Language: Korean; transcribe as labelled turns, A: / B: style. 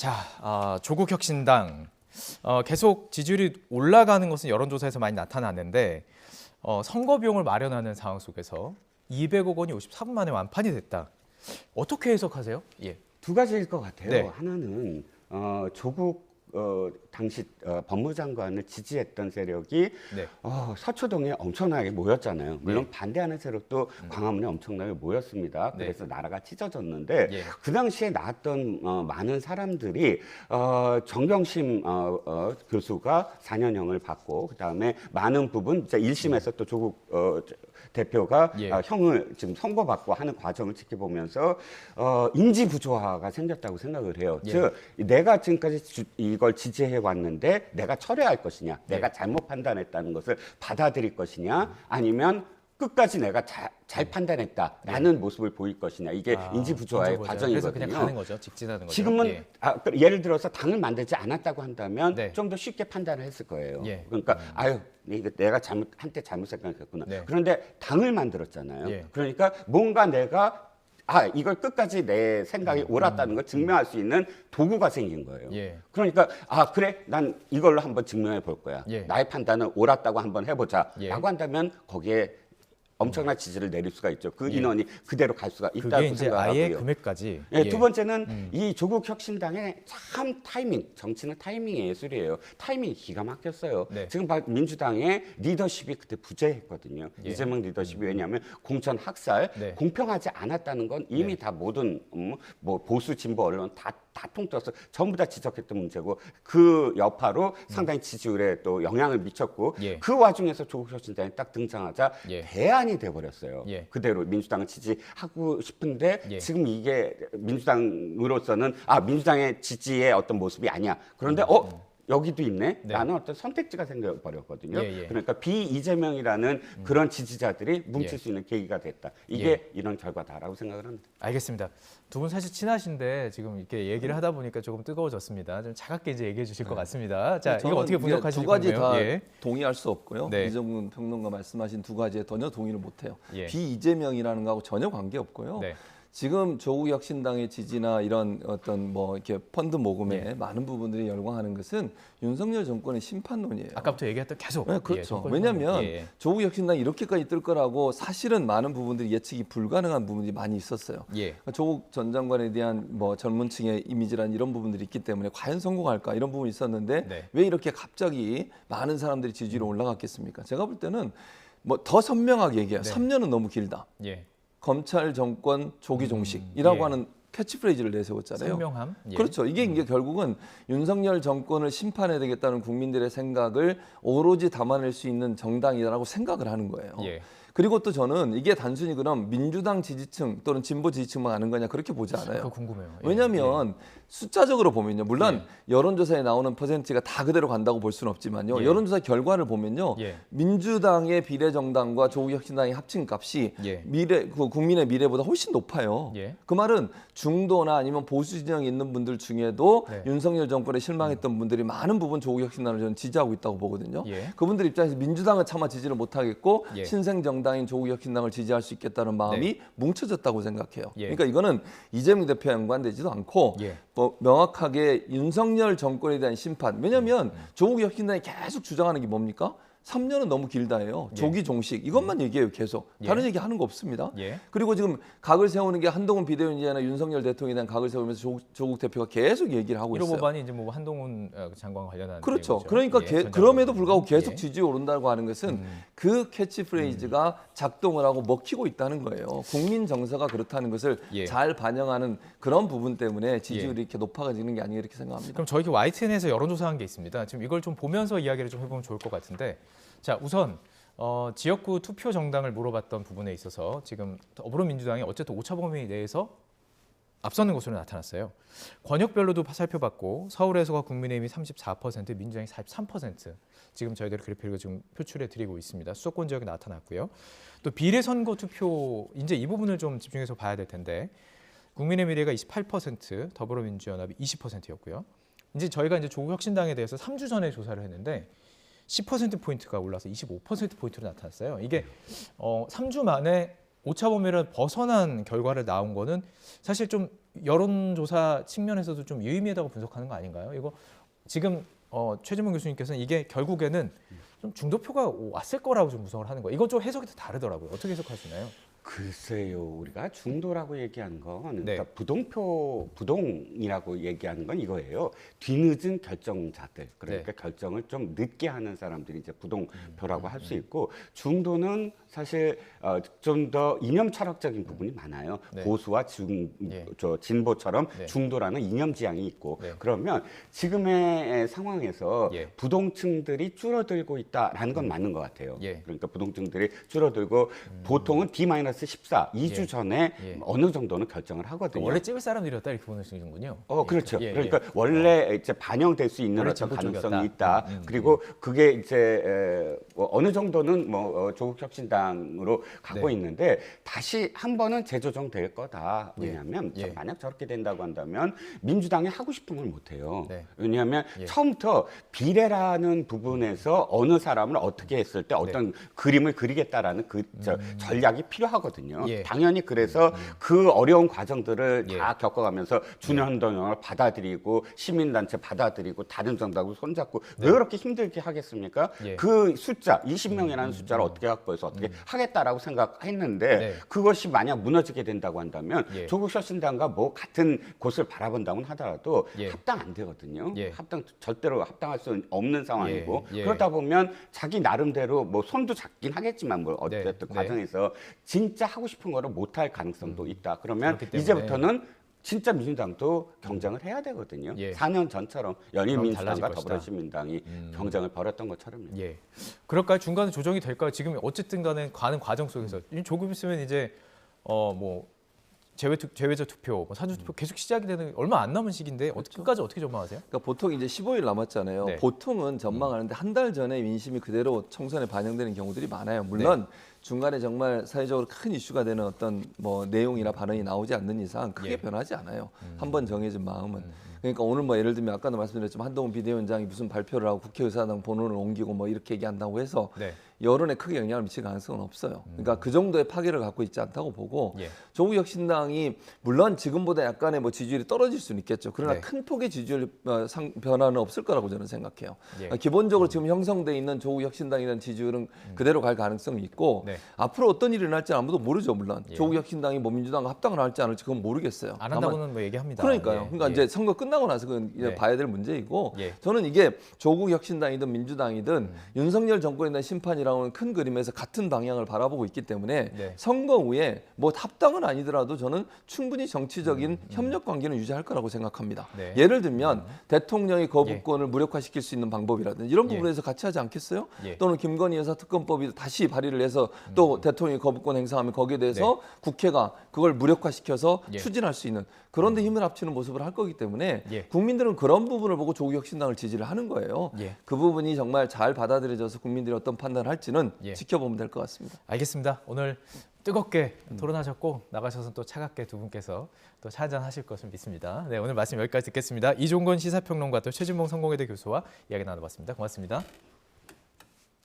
A: 자, 조국혁신당 계속 지지율이 올라가는 것은 여론조사에서 많이 나타났는데 선거 비용을 마련하는 상황 속에서 200억 원이 54분 만에 완판이 됐다. 어떻게 해석하세요? 예.
B: 두 가지일 것 같아요.
A: 네.
B: 하나는 조국 당시 법무장관을 지지했던 세력이
A: 네.
B: 서초동에 엄청나게 모였잖아요. 물론
A: 네.
B: 반대하는 세력도 광화문에 엄청나게 모였습니다.
A: 네.
B: 그래서 나라가 찢어졌는데
A: 예.
B: 그 당시에 나왔던 많은 사람들이 정경심 교수가 4년형을 받고 그다음에 많은 부분 이제 1심에서 또 조국 대표가
A: 예.
B: 형을 지금 선고받고 하는 과정을 지켜보면서 인지 부조화가 생겼다고 생각을 해요.
A: 예.
B: 즉 내가 지금까지 이걸 지지해 왔는데 내가 철회할 것이냐,
A: 예.
B: 내가 잘못 판단했다는 것을 받아들일 것이냐, 아니면 끝까지 내가 잘 판단했다라는 모습을 보일 것이냐, 이게 인지 부조화의 과정이거든요.
A: 그래서 그냥 가는 거죠. 직진하는 거죠.
B: 지금은
A: 예.
B: 예를 들어서 당을 만들지 않았다고 한다면
A: 네.
B: 좀 더 쉽게 판단을 했을 거예요.
A: 예.
B: 그러니까 이거 내가 한때 잘못 생각했구나.
A: 네.
B: 그런데 당을 만들었잖아요.
A: 예.
B: 그러니까 뭔가 내가 이걸 끝까지 내 생각이 옳았다는 걸 증명할 수 있는 도구가 생긴 거예요.
A: 예.
B: 그러니까 그래, 난 이걸로 한번 증명해 볼 거야.
A: 예.
B: 나의 판단은 옳았다고 한번 해보자.
A: 예.
B: 라고 한다면 거기에 엄청난 지지를 내릴 수가 있죠. 그
A: 예.
B: 인원이 그대로 갈 수가
A: 그게
B: 있다고
A: 이제
B: 생각하고요.
A: 아예 금액까지.
B: 예,
A: 예.
B: 두 번째는 이 조국 혁신당의 참 타이밍, 정치는 타이밍의 예술이에요. 타이밍이 기가 막혔어요.
A: 네.
B: 지금 민주당의 리더십이 그때 부재했거든요.
A: 예.
B: 이재명 리더십이 왜냐하면 공천 학살,
A: 네.
B: 공평하지 않았다는 건 이미 다 모든 뭐 보수 진보 언론 다 통틀어서 전부 다 지적했던 문제고 그 여파로 상당히 지지율에 또 영향을 미쳤고
A: 예.
B: 그 와중에서 조국 혁신당이 딱 등장하자
A: 예.
B: 대안이 돼버렸어요.
A: 예.
B: 그대로 민주당을 지지하고 싶은데
A: 예.
B: 지금 이게 민주당으로서는 민주당의 지지의 어떤 모습이 아니야. 그런데 여기도 있네.
A: 네.
B: 라는 어떤 선택지가 생겨버렸거든요.
A: 예, 예.
B: 그러니까 비이재명이라는 그런 지지자들이 뭉칠
A: 예.
B: 수 있는 계기가 됐다. 이게 이런 결과다라고 생각을 합니다.
A: 알겠습니다. 두 분 사실 친하신데 지금 이렇게 얘기를 하다 보니까 조금 뜨거워졌습니다. 좀 차갑게 이제 얘기해 주실 것 같습니다. 자, 이거 어떻게 분석하실지
C: 두 가지 다
A: 예.
C: 동의할 수 없고요.
A: 네.
C: 이정훈 평론가 말씀하신 두 가지에 전혀 동의를 못해요.
A: 예.
C: 비이재명이라는 거하고 전혀 관계 없고요.
A: 네.
C: 지금 조국 혁신당의 지지나 이런 어떤 뭐 이렇게 펀드 모금에
A: 예.
C: 많은 부분들이 열광하는 것은 윤석열 정권의 심판론이에요.
A: 아까부터 얘기했던 계속.
C: 네, 그렇죠.
A: 예,
C: 왜냐하면
A: 예.
C: 조국 혁신당이 이렇게까지 뜰 거라고 사실은 많은 부분들이 예측이 불가능한 부분들이 많이 있었어요.
A: 예.
C: 그러니까 조국 전 장관에 대한 뭐 젊은층의 이미지란 이런 부분들이 있기 때문에 과연 성공할까 이런 부분이 있었는데
A: 네.
C: 왜 이렇게 갑자기 많은 사람들이 지지로 올라갔겠습니까? 제가 볼 때는 뭐 더 선명하게 얘기해요.
A: 네.
C: 3년은 너무 길다.
A: 예.
C: 검찰 정권 조기 종식이라고
A: 예.
C: 하는 캐치프레이즈를 내세웠잖아요.
A: 선명함. 예.
C: 그렇죠. 이게 결국은 윤석열 정권을 심판해야 되겠다는 국민들의 생각을 오로지 담아낼 수 있는 정당이라고 생각을 하는 거예요.
A: 예.
C: 그리고 또 저는 이게 단순히 그럼 민주당 지지층 또는 진보 지지층만 아는 거냐 그렇게 보지 않아요.
A: 그거 궁금해요. 예.
C: 왜냐하면 숫자적으로 보면요. 물론 여론조사에 나오는 퍼센트가 다 그대로 간다고 볼 수는 없지만요.
A: 예.
C: 여론조사 결과를 보면요.
A: 예.
C: 민주당의 비례정당과 조국혁신당의 합친 값이
A: 예.
C: 국민의 미래보다 훨씬 높아요.
A: 예.
C: 그 말은 중도나 아니면 보수 진영에 있는 분들 중에도
A: 네.
C: 윤석열 정권에 실망했던 분들이 많은 부분 조국혁신당을 저는 지지하고 있다고 보거든요.
A: 예.
C: 그분들 입장에서 민주당은 차마 지지를 못하겠고
A: 예.
C: 신생정당인 조국혁신당을 지지할 수 있겠다는 마음이
A: 네.
C: 뭉쳐졌다고 생각해요.
A: 예.
C: 그러니까 이거는 이재명 대표와 연관되지도 않고
A: 예.
C: 뭐 명확하게 윤석열 정권에 대한 심판. 왜냐하면 조국혁신당이 계속 주장하는 게 뭡니까? 3년은 너무 길다예요.
A: 예.
C: 조기 종식 이것만 얘기해요. 계속 다른 얘기 하는 거 없습니다.
A: 예.
C: 그리고 지금 각을 세우는 게 한동훈 비대위원장이나 윤석열 대통령에 대한 각을 세우면서 조국 대표가 계속 얘기를 하고
A: 1호
C: 있어요.
A: 법안이 이제 뭐 한동훈 장관 관련한
C: 그렇죠.
A: 내용이죠.
C: 그러니까
A: 예, 전
C: 그럼에도
A: 장관.
C: 불구하고 계속
A: 예.
C: 지지율 오른다고 하는 것은 그 캐치프레이즈가 작동을 하고 먹히고 있다는 거예요. 국민 정서가 그렇다는 것을
A: 예.
C: 잘 반영하는 그런 부분 때문에 지지율이 이렇게 높아지는 게 아닌가 이렇게 생각합니다.
A: 그럼 저희 YTN에서 여론조사한 게 있습니다. 지금 이걸 좀 보면서 이야기를 좀 해보면 좋을 것 같은데, 자 우선 지역구 투표 정당을 물어봤던 부분에 있어서 지금 더불어민주당이 어쨌든 오차 범위 내에서 앞서는 것으로 나타났어요. 권역별로도 살펴봤고 서울에서가 국민의힘이 34%, 민주당이 43%. 지금 저희들이 그래픽을 지금 표출해 드리고 있습니다. 수도권 지역에 나타났고요. 또 비례선거 투표 이제 이 부분을 좀 집중해서 봐야 될 텐데 국민의 미래가 28%, 더불어민주연합이 20%였고요. 이제 저희가 이제 조국혁신당에 대해서 3주 전에 조사를 했는데 10%포인트가 올라서 25%포인트로 나타났어요. 이게 3주 만에 오차범위를 벗어난 결과를 나온 거는 사실 좀 여론조사 측면에서도 좀 유의미하다고 분석하는 거 아닌가요? 이거 지금 최진봉 교수님께서는 이게 결국에는 좀 중도표가 왔을 거라고 좀 분석을 하는 거예요. 이건 좀 해석이 또 다르더라고요. 어떻게 해석하시나요?
B: 글쎄요, 우리가 중도라고 얘기하는 건,
A: 네.
B: 그러니까 부동이라고 얘기하는 건 이거예요. 뒤늦은 결정자들, 그러니까
A: 네.
B: 결정을 좀 늦게 하는 사람들이 이제 부동표라고 할 수 있고, 중도는 사실 좀 더 이념 철학적인 부분이 많아요.
A: 네.
B: 보수와
A: 예.
B: 진보처럼
A: 네.
B: 중도라는 이념 지향이 있고,
A: 네.
B: 그러면 지금의 상황에서
A: 예.
B: 부동층들이 줄어들고 있다라는 건 맞는 것 같아요.
A: 예.
B: 그러니까 부동층들이 줄어들고 보통은 D-14, 2주
A: 예.
B: 전에
A: 예.
B: 어느 정도는 결정을 하거든요.
A: 원래 찍을 사람들이었다 이렇게 보시는군요.
B: 그렇죠.
A: 예, 예.
B: 그러니까 원래 이제 반영될 수 있는
A: 원래
B: 어떤
A: 진보
B: 가능성이
A: 쪽이었다.
B: 있다. 그리고 그게 이제 어느 정도는 조국 혁신당으로 가고
A: 네.
B: 있는데 다시 한 번은 재조정될 거다.
A: 예.
B: 왜냐하면
A: 예.
B: 만약 저렇게 된다고 한다면 민주당이 하고 싶은 걸 못 해요.
A: 네.
B: 왜냐하면
A: 예.
B: 처음부터 비례라는 부분에서 어느 사람을 어떻게 했을 때 어떤 그림을 그리겠다라는 전략이 필요하거든요.
A: 예.
B: 당연히 그래서 그 어려운 과정들을
A: 예.
B: 다 겪어가면서 준연동형을 받아들이고 시민단체 받아들이고 다른 정당하고 손잡고 왜 그렇게 힘들게 하겠습니까?
A: 예.
B: 그 숫자 20명이라는 숫자를 어떻게 확보해서 어떻게 하겠다라고 생각했는데
A: 네.
B: 그것이 만약 무너지게 된다고 한다면
A: 예.
B: 조국 혁신당과 뭐 같은 곳을 바라본다고 하더라도
A: 예.
B: 합당 안 되거든요.
A: 예.
B: 절대로 합당할 수 없는 상황이고
A: 예. 예.
B: 그러다 보면 자기 나름대로 뭐 손도 잡긴 하겠지만 뭐 어쨌든
A: 네.
B: 과정에서 진짜 하고 싶은 거를 못할 가능성도 있다. 그러면
A: 그렇기 때문에.
B: 이제부터는 진짜 민주당도 경쟁을 해야 되거든요.
A: 예.
B: 4년 전처럼
A: 그럼 달라질
B: 열린민주당과
A: 것이다.
B: 더불어시민당이 경쟁을 벌였던 것처럼요.
A: 예. 그럴까요? 중간에 조정이 될까요? 지금 어쨌든 간에 가는 과정 속에서 조금 있으면 이제 뭐 제외적 투표, 뭐 사전 투표 계속 시작이 되는 얼마 안 남은 시기인데 끝까지 어떻게 전망하세요?
C: 그러니까 보통 이제 15일 남았잖아요.
A: 네.
C: 보통은 전망하는데 한 달 전에 민심이 그대로 총선에 반영되는 경우들이 많아요. 물론 중간에 정말 사회적으로 큰 이슈가 되는 어떤 뭐 내용이나 발언이 나오지 않는 이상 크게
A: 예.
C: 변하지 않아요. 한번 정해진 마음은. 그러니까 오늘 뭐 예를 들면 아까도 말씀드렸지만 한동훈 비대위원장이 무슨 발표를 하고 국회의사당 번호를 옮기고 뭐 이렇게 얘기한다고 해서
A: 네.
C: 여론에 크게 영향을 미칠 가능성은 없어요. 그러니까 그 정도의 파괴를 갖고 있지 않다고 보고
A: 예.
C: 조국 혁신당이 물론 지금보다 약간의 뭐 지지율이 떨어질 수는 있겠죠. 그러나
A: 네.
C: 큰 폭의 지지율 변화는 없을 거라고 저는 생각해요.
A: 예.
C: 기본적으로 지금 형성돼 있는 조국 혁신당이라는 지지율은 그대로 갈 가능성이 있고
A: 네.
C: 앞으로 어떤 일이 일어날지 아무도 모르죠. 물론
A: 예.
C: 조국 혁신당이 뭐 민주당과 합당을 할지 안 할지 그건 모르겠어요.
A: 안 한다고는 뭐 얘기합니다.
C: 그러니까요.
A: 예.
C: 그러니까
A: 예.
C: 이제 선거 끝나고 나서 그건 이제
A: 네.
C: 봐야 될 문제이고
A: 예.
C: 저는 이게 조국 혁신당이든 민주당이든 윤석열 정권에 대한 심판이라는 큰 그림에서 같은 방향을 바라보고 있기 때문에
A: 네.
C: 선거 후에 뭐 합당은 아니더라도 저는 충분히 정치적인 협력 관계는 유지할 거라고 생각합니다.
A: 네.
C: 예를 들면 대통령이 거부권을 무력화시킬 수 있는 방법이라든지 이런
A: 예.
C: 부분에서 같이 하지 않겠어요?
A: 예.
C: 또는 김건희 여사 특검법이 다시 발의를 해서 또 대통령이 거부권 행사하면 거기에 대해서 국회가 그걸 무력화시켜서
A: 예.
C: 추진할 수 있는 그런 데 힘을 합치는 모습을 할 거기 때문에
A: 예.
C: 국민들은 그런 부분을 보고 조국 혁신당을 지지를 하는 거예요.
A: 예.
C: 그 부분이 정말 잘 받아들여져서 국민들이 어떤 판단을 할지는
A: 예.
C: 지켜보면 될 것 같습니다.
A: 알겠습니다. 오늘 뜨겁게 토론하셨고 나가셔서 또 차갑게 두 분께서 또 차 한잔 하실 것을 믿습니다. 네, 오늘 말씀 여기까지 듣겠습니다. 이종건 시사평론가 또 최진봉 성공회대 교수와 이야기 나눠봤습니다. 고맙습니다.